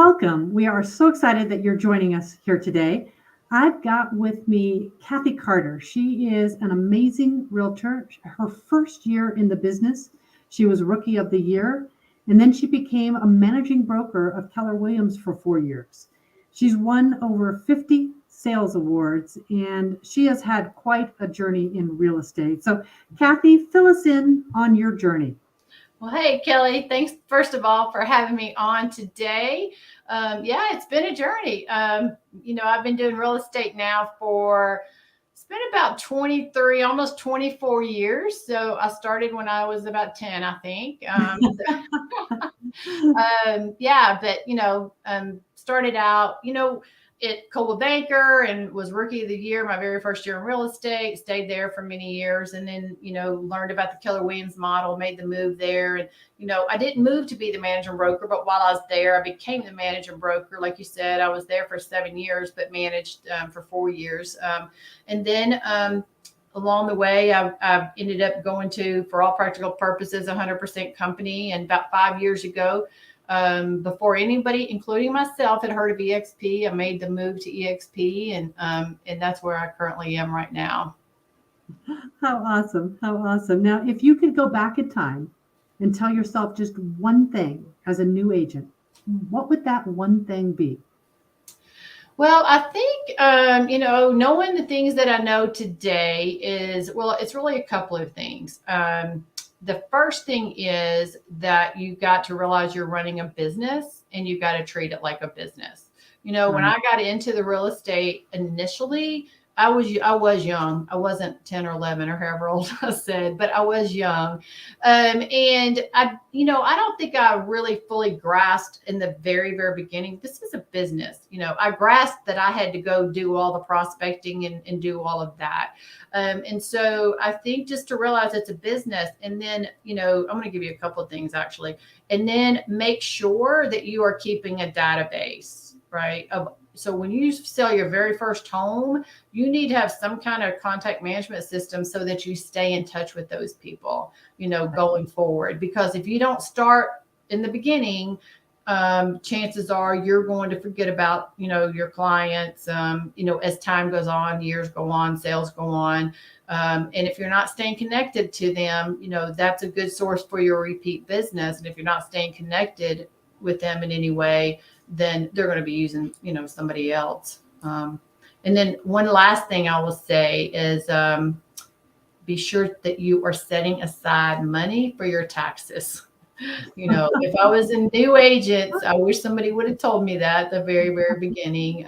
welcome. We are so excited that you're joining us here today. I've got with me Kathy Carter. She is an amazing realtor. Her first year in the business, she was Rookie of the Year, and then she became a managing broker of Keller Williams for 4 years. She's won over 50 sales awards, and she has had quite a journey in real estate. So, Kathy, fill us in on your journey. Well, hey, Kelly, thanks first of all for having me on today. Yeah, it's been a journey. I've been doing real estate now it's been about 23, almost 24 years. So I started when I was about 10, I think. Yeah, but started out, at Coldwell Banker and was Rookie of the Year my very first year in real estate. Stayed there for many years, and then learned about the Keller Williams model, made the move there. And I didn't move to be the managing broker, but while I was there, I became the managing broker. Like you said, I was there for 7 years, but managed for 4 years, and then. Along the way, I ended up going to, for all practical purposes, 100% company. And about 5 years ago, before anybody, including myself, had heard of EXP, I made the move to EXP, and that's where I currently am right now. How awesome. How awesome. Now, if you could go back in time and tell yourself just one thing as a new agent, what would that one thing be? Well, I think, knowing the things that I know today it's really a couple of things. The first thing is that you got to realize you're running a business and you got to treat it like a business. When I got into the real estate initially, I was young. I wasn't 10 or 11 or however old I said, but I was young. And I don't think I really fully grasped in the very, very beginning, this is a business. I grasped that I had to go do all the prospecting and do all of that. And so I think just to realize it's a business, and then, I'm going to give you a couple of things actually, and then make sure that you are keeping a database, right? So when you sell your very first home, you need to have some kind of contact management system so that you stay in touch with those people, going forward. Because if you don't start in the beginning, chances are you're going to forget about, your clients, as time goes on, years go on, sales go on. And if you're not staying connected to them, that's a good source for your repeat business. And if you're not staying connected with them in any way, then they're going to be using, somebody else. And then one last thing I will say is be sure that you are setting aside money for your taxes. If I was a new agent, I wish somebody would have told me that at the very, very beginning.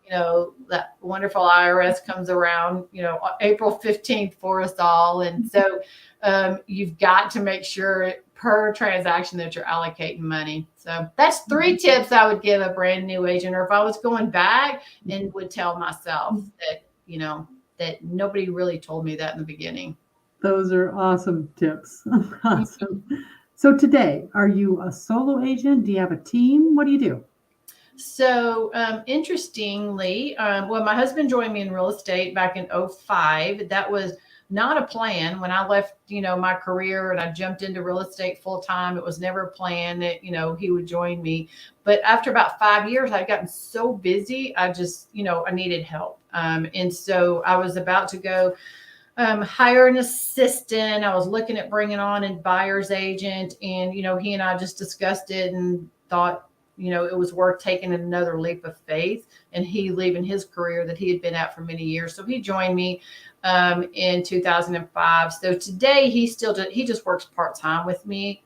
That wonderful IRS comes around, April 15th for us all. And so you've got to make sure per transaction that you're allocating money. So that's 3 tips I would give a brand new agent, or if I was going back and would tell myself that, that nobody really told me that in the beginning. Those are awesome tips. Awesome. So today, are you a solo agent? Do you have a team? What do you do? So interestingly, my husband joined me in real estate back in 2005. That was not a plan. When I left, my career and I jumped into real estate full time, it was never a plan that, he would join me. But after about 5 years, I'd gotten so busy, I just, I needed help. And so I was about to go hire an assistant. I was looking at bringing on a buyer's agent, and, he and I just discussed it and thought, it was worth taking another leap of faith, and he leaving his career that he had been at for many years. So he joined me in 2005. So today he just works part-time with me.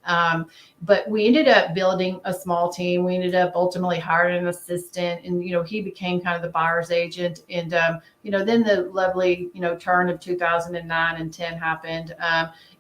But we ended up building a small team. We ended up ultimately hiring an assistant, and, he became kind of the buyer's agent. And, then the lovely, turn of 2009 and 10 happened.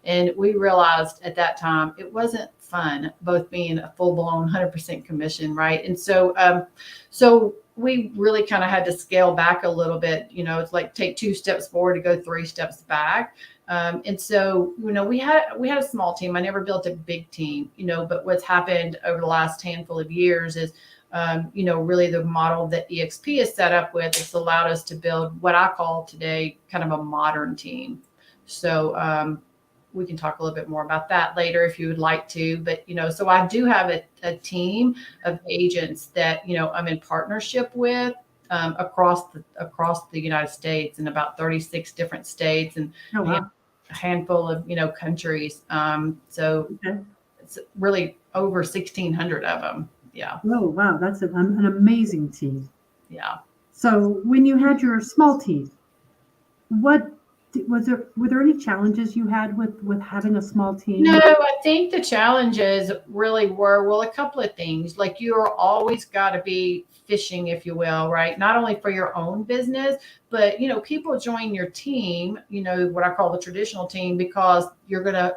And we realized at that time it wasn't fun, both being a full-blown 100% commission, right? And so we really kind of had to scale back a little bit. It's like take 2 steps forward to go 3 steps back. And so, we had a small team. I never built a big team, but what's happened over the last handful of years is, really the model that EXP is set up with, it's allowed us to build what I call today kind of a modern team. So, we can talk a little bit more about that later if you would like to. But, so I do have a team of agents that, I'm in partnership with across the United States in about 36 different states and Oh, wow. a handful of, countries. So Okay. it's really over 1,600 of them. Yeah. Oh, wow. That's an amazing team. Yeah. So when you had your small team, what were there any challenges you had with having a small No, team? I think the challenges really were, well, a couple of things. Like you're always got to be fishing, if you will, right? Not only for your own business, but, people join your team, what I call the traditional team, because you're going to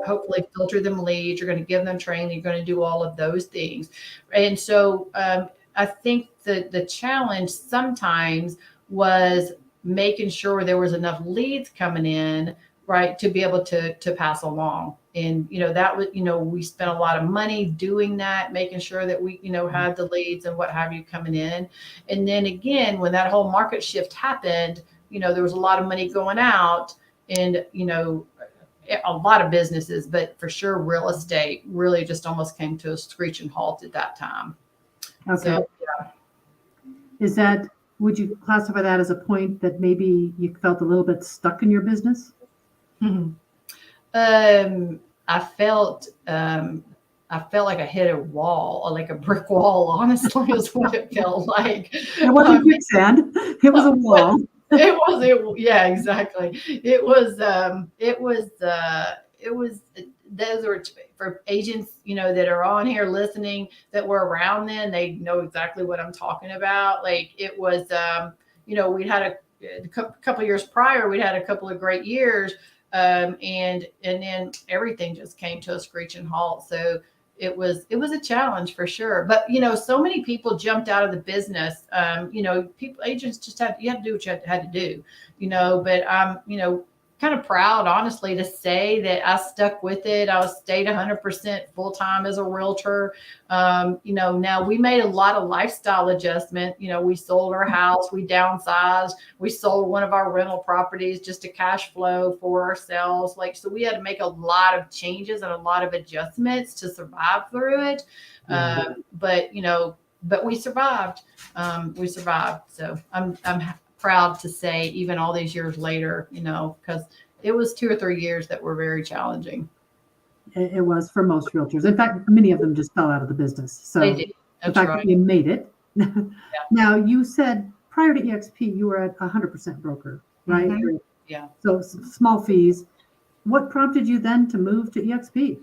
hopefully filter them leads. You're going to give them training. You're going to do all of those things. And so I think the challenge sometimes was making sure there was enough leads coming in, right, to be able to pass along. And, that was, we spent a lot of money doing that, making sure that we, had the leads and what have you coming in. And then again, when that whole market shift happened, there was a lot of money going out and, a lot of businesses, but for sure real estate really just almost came to a screeching halt at that time. Okay. So, Is that, would you classify that as a point that maybe you felt a little bit stuck in your business? I felt like I hit a wall, or like a brick wall, honestly, is what it felt like. It wasn't quicksand. It was a wall. Yeah, exactly. Those were for agents, that are on here listening that were around then, they know exactly what I'm talking about. Like it was, we'd had a couple of years prior, we'd had a couple of great years. And then everything just came to a screeching halt. So it was a challenge for sure. But, so many people jumped out of the business. Agents just you had to do what you had to do, but I'm, kind of proud, honestly, to say that I stuck with it. I stayed 100% full time as a realtor. Now we made a lot of lifestyle adjustment. We sold our house, we downsized, we sold one of our rental properties just to cash flow for ourselves. So we had to make a lot of changes and a lot of adjustments to survive through it. But we survived. We survived. So I'm proud to say, even all these years later, because it was 2 or 3 years that were very challenging. It was for most realtors. In fact, many of them just fell out of the business. So they did. The fact that you made it. Now, you said prior to EXP, you were at 100% broker, right? Mm-hmm. Yeah. So small fees. What prompted you then to move to EXP?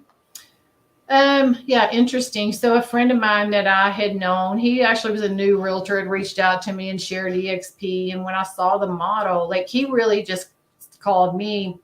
Yeah, interesting. So a friend of mine that I had known, he actually was a new realtor, had reached out to me and shared EXP. And when I saw the model, he really just called me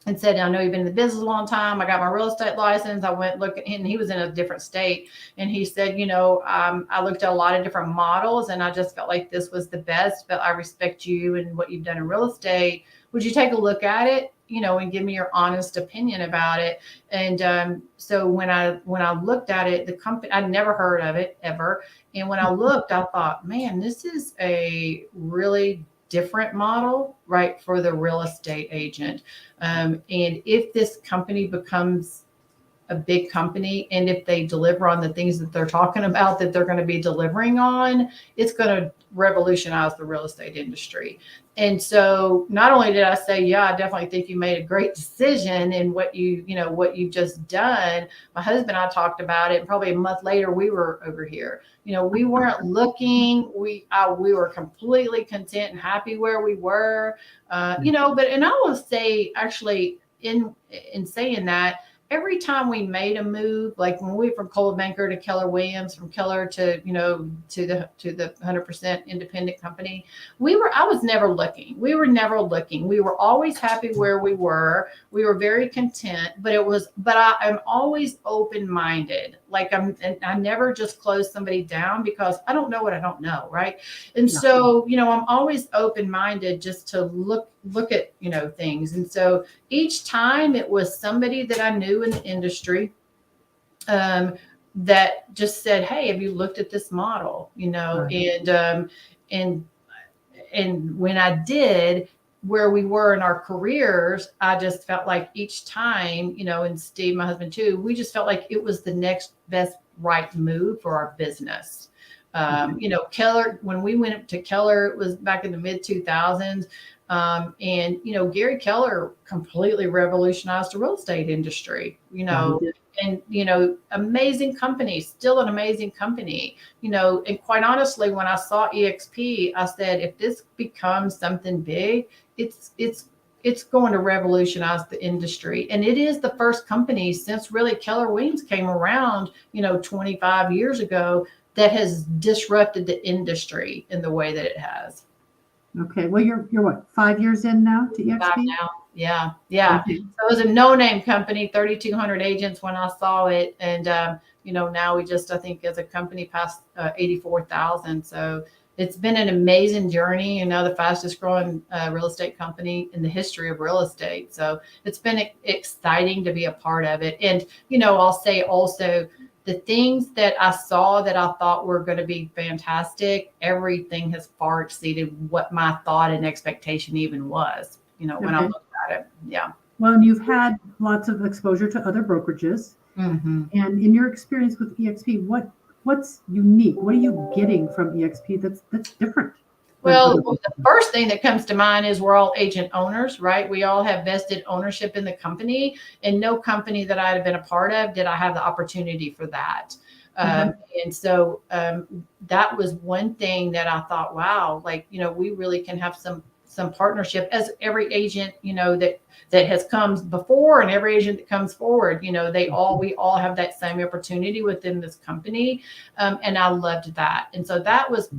and said, I know you've been in the business a long time. I got my real estate license. I went look at him, and he was in a different state. And he said, I looked at a lot of different models and I just felt like this was the best, but I respect you and what you've done in real estate. Would you take a look at it? And give me your honest opinion about it. And so when I looked at it, the company, I'd never heard of it ever. And when I looked, I thought, man, this is a really different model, right, for the real estate agent. And if this company becomes a big company, and if they deliver on the things that they're talking about that they're going to be delivering on, it's going to revolutionize the real estate industry. And so not only did I say, yeah, I definitely think you made a great decision in what you've just done. My husband and I talked about it, and probably a month later we were over here. We weren't looking. We were completely content and happy where we were. But I will say, actually, in saying that, every time we made a move, like when we went from Coldwell Banker to Keller Williams, from Keller to the 100% independent company, I was never looking. We were never looking. We were always happy where we were. We were very content, but I am always open-minded. I never just close somebody down because I don't know what I don't know, right? And so, I'm always open-minded just to look at, things. And so each time it was somebody that I knew in the industry that just said, hey, have you looked at this model? Right. And when I did, where we were in our careers, I just felt like each time, and Steve, my husband too, we just felt like it was the next best right move for our business. Keller, when we went up to Keller, it was back in the mid 2000s. And Gary Keller completely revolutionized the real estate industry, and, amazing company, still an amazing company, and quite honestly, when I saw EXP, I said, if this becomes something big, it's going to revolutionize the industry. And it is the first company since really Keller Williams came around, 25 years ago, that has disrupted the industry in the way that it has. Okay. Well, you're what, 5 years in now to EXP? 5 now. Yeah. Yeah. Okay. So it was a no-name company, 3,200 agents when I saw it. And, now we just, I think as a company passed 84,000. So it's been an amazing journey, the fastest growing real estate company in the history of real estate. So it's been exciting to be a part of it. And, I'll say also, the things that I saw that I thought were going to be fantastic, everything has far exceeded what my thought and expectation even was, when I looked at it. Yeah. Well, and you've had lots of exposure to other brokerages. Mm-hmm. And in your experience with EXP, what's unique? What are you getting from EXP that's different? Well, the first thing that comes to mind is we're all agent owners, right? We all have vested ownership in the company, and no company that I had been a part of did I have the opportunity for that. And so that was one thing that I thought, wow, we really can have some partnership as every agent, that has come before and every agent that comes forward, we all have that same opportunity within this company. And I loved that. And so that was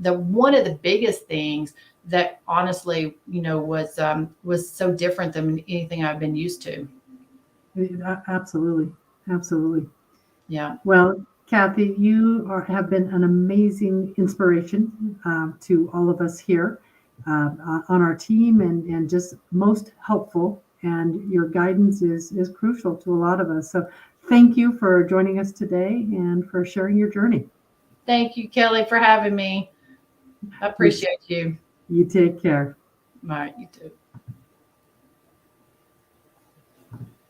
one of the biggest things that honestly, was so different than anything I've been used to. Absolutely. Absolutely. Yeah. Well, Kathy, you have been an amazing inspiration to all of us here on our team, and just most helpful. And your guidance is crucial to a lot of us. So thank you for joining us today and for sharing your journey. Thank you, Kelly, for having me. I appreciate you. You take care. All right, you too.